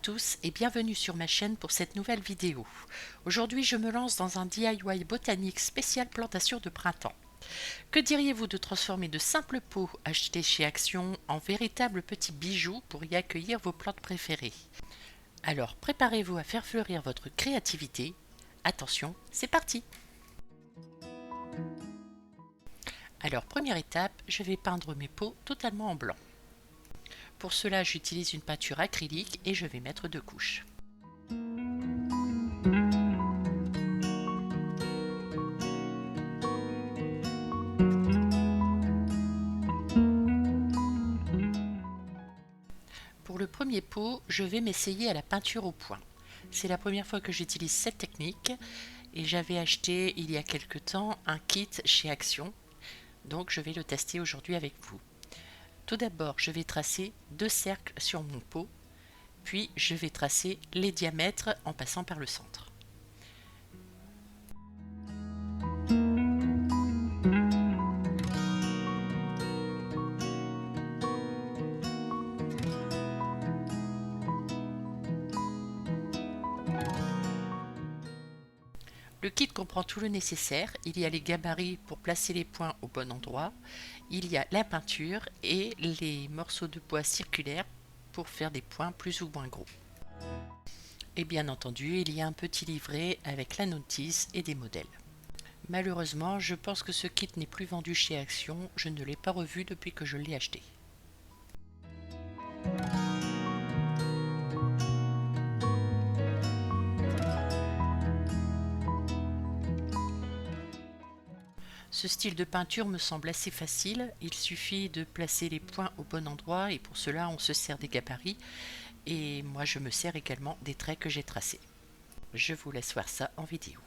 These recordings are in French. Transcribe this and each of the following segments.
tous et bienvenue sur ma chaîne pour cette nouvelle vidéo. Aujourd'hui je me lance dans un DIY botanique spécial plantation de printemps. Que diriez-vous de transformer de simples pots achetés chez Action en véritables petits bijoux pour y accueillir vos plantes préférées? Alors préparez-vous à faire fleurir votre créativité. Attention, c'est parti! Alors première étape, je vais peindre mes pots totalement en blanc. Pour cela, j'utilise une peinture acrylique et je vais mettre 2 couches. Pour le premier pot, je vais m'essayer à la peinture au point. C'est la première fois que j'utilise cette technique et j'avais acheté il y a quelque temps un kit chez Action, donc je vais le tester aujourd'hui avec vous. Tout d'abord, je vais tracer 2 cercles sur mon pot, puis je vais tracer les diamètres en passant par le centre. Le kit comprend tout le nécessaire, il y a les gabarits pour placer les points au bon endroit, il y a la peinture et les morceaux de bois circulaires pour faire des points plus ou moins gros. Et bien entendu, il y a un petit livret avec la notice et des modèles. Malheureusement, je pense que ce kit n'est plus vendu chez Action, je ne l'ai pas revu depuis que je l'ai acheté. Ce style de peinture me semble assez facile, il suffit de placer les points au bon endroit et pour cela on se sert des gabarits et moi je me sers également des traits que j'ai tracés. Je vous laisse voir ça en vidéo.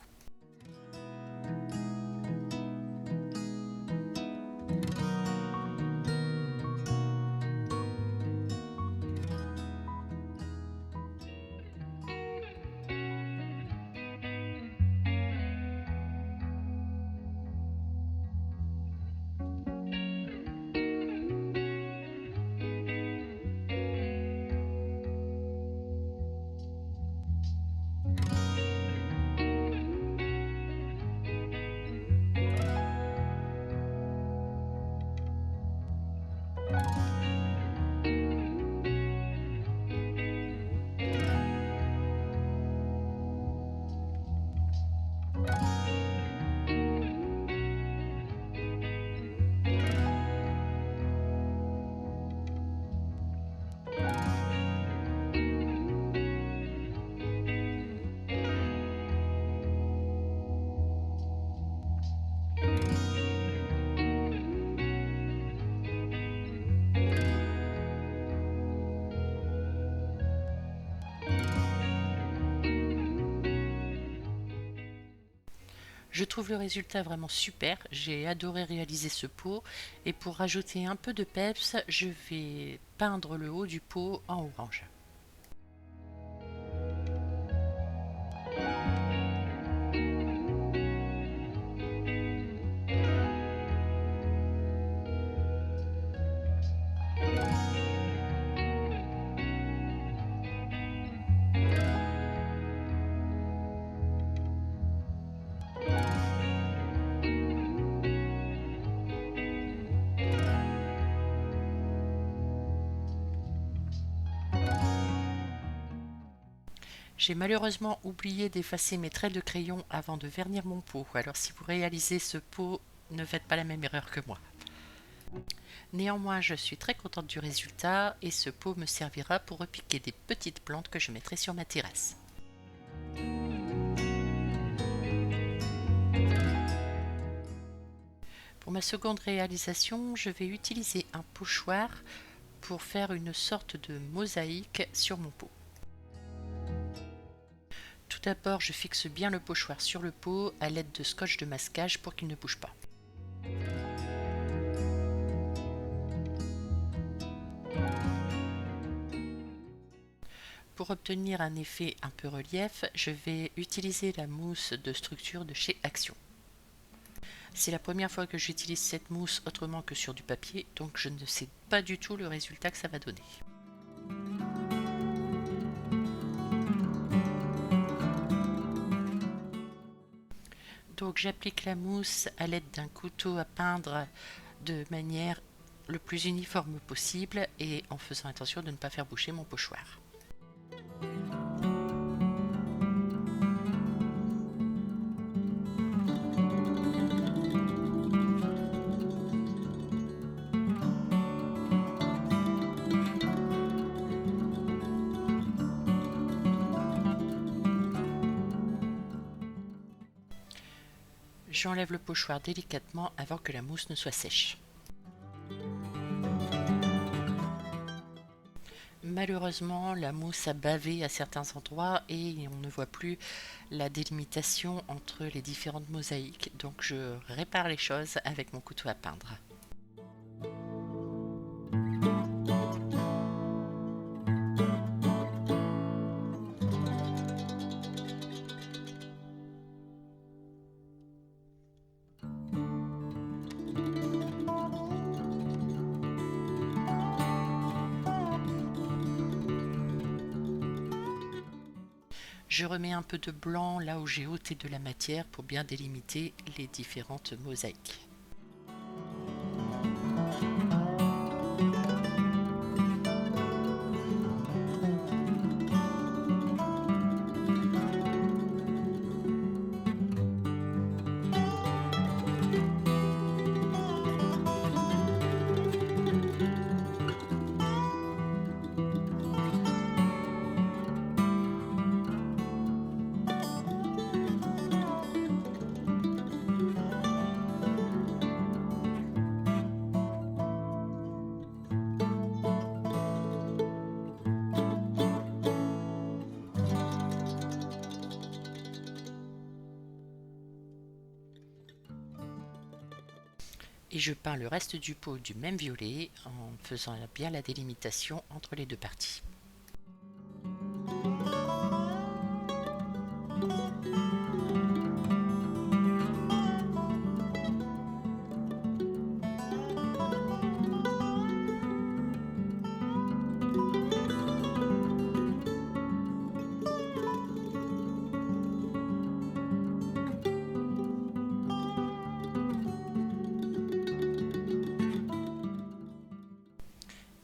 Je trouve le résultat vraiment super, j'ai adoré réaliser ce pot et pour rajouter un peu de peps, je vais peindre le haut du pot en orange. J'ai malheureusement oublié d'effacer mes traits de crayon avant de vernir mon pot, alors si vous réalisez ce pot, ne faites pas la même erreur que moi. Néanmoins, je suis très contente du résultat et ce pot me servira pour repiquer des petites plantes que je mettrai sur ma terrasse. Pour ma seconde réalisation, je vais utiliser un pochoir pour faire une sorte de mosaïque sur mon pot. Tout d'abord, je fixe bien le pochoir sur le pot à l'aide de scotch de masquage pour qu'il ne bouge pas. Pour obtenir un effet un peu relief, je vais utiliser la mousse de structure de chez Action. C'est la première fois que j'utilise cette mousse autrement que sur du papier, donc je ne sais pas du tout le résultat que ça va donner. Donc j'applique la mousse à l'aide d'un couteau à peindre de manière le plus uniforme possible et en faisant attention de ne pas faire boucher mon pochoir. J'enlève le pochoir délicatement avant que la mousse ne soit sèche. Malheureusement, la mousse a bavé à certains endroits et on ne voit plus la délimitation entre les différentes mosaïques, donc je répare les choses avec mon couteau à peindre. Je remets un peu de blanc là où j'ai ôté de la matière pour bien délimiter les différentes mosaïques. Et je peins le reste du pot du même violet en faisant bien la délimitation entre les deux parties.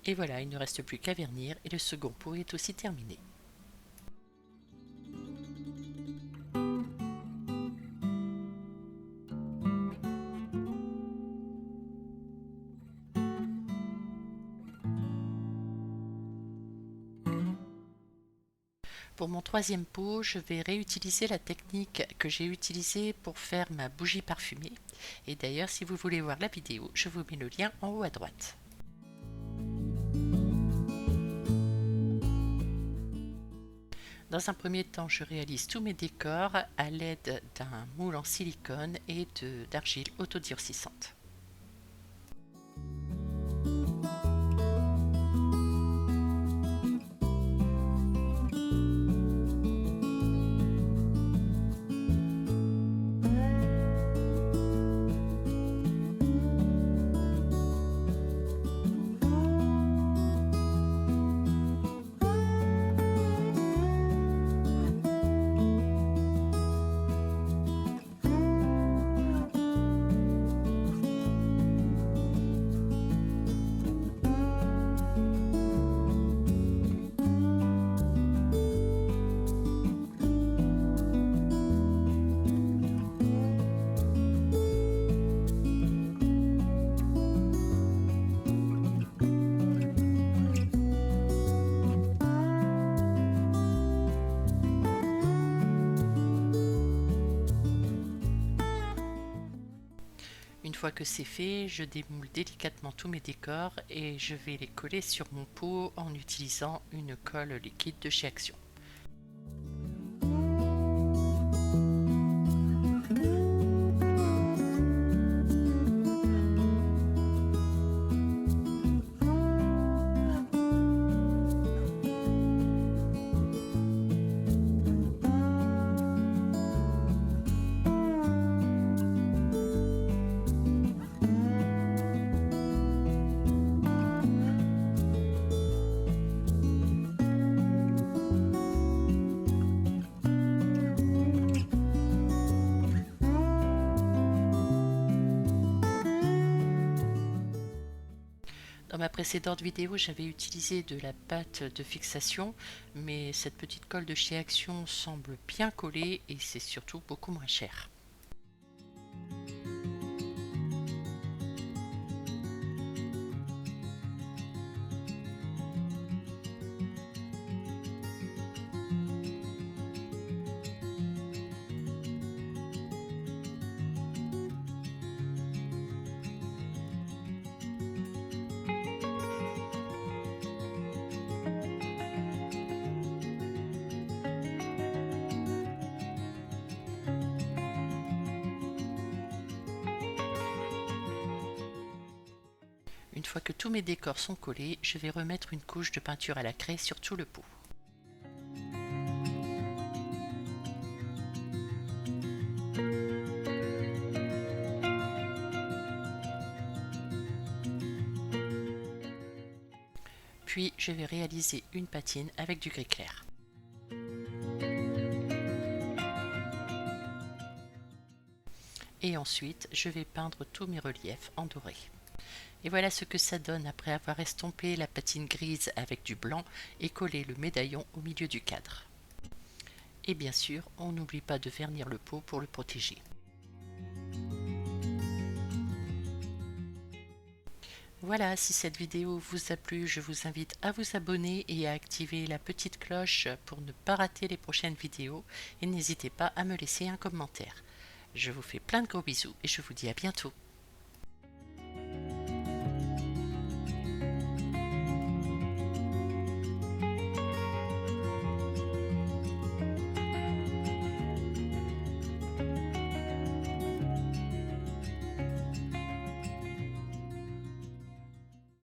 Et voilà, il ne reste plus qu'à vernir et le second pot est aussi terminé. Pour mon troisième pot, je vais réutiliser la technique que j'ai utilisée pour faire ma bougie parfumée. Et d'ailleurs, si vous voulez voir la vidéo, je vous mets le lien en haut à droite. Dans un premier temps, je réalise tous mes décors à l'aide d'un moule en silicone et d'argile autodurcissante. Une fois que c'est fait, je démoule délicatement tous mes décors et je vais les coller sur mon pot en utilisant une colle liquide de chez Action. Dans ma précédente vidéo, j'avais utilisé de la pâte de fixation, mais cette petite colle de chez Action semble bien coller et c'est surtout beaucoup moins cher. Une fois que tous mes décors sont collés, je vais remettre une couche de peinture à la craie sur tout le pot. Puis je vais réaliser une patine avec du gris clair. Et ensuite, je vais peindre tous mes reliefs en doré. Et voilà ce que ça donne après avoir estompé la patine grise avec du blanc et collé le médaillon au milieu du cadre. Et bien sûr, on n'oublie pas de vernir le pot pour le protéger. Voilà, si cette vidéo vous a plu, je vous invite à vous abonner et à activer la petite cloche pour ne pas rater les prochaines vidéos et n'hésitez pas à me laisser un commentaire. Je vous fais plein de gros bisous et je vous dis à bientôt.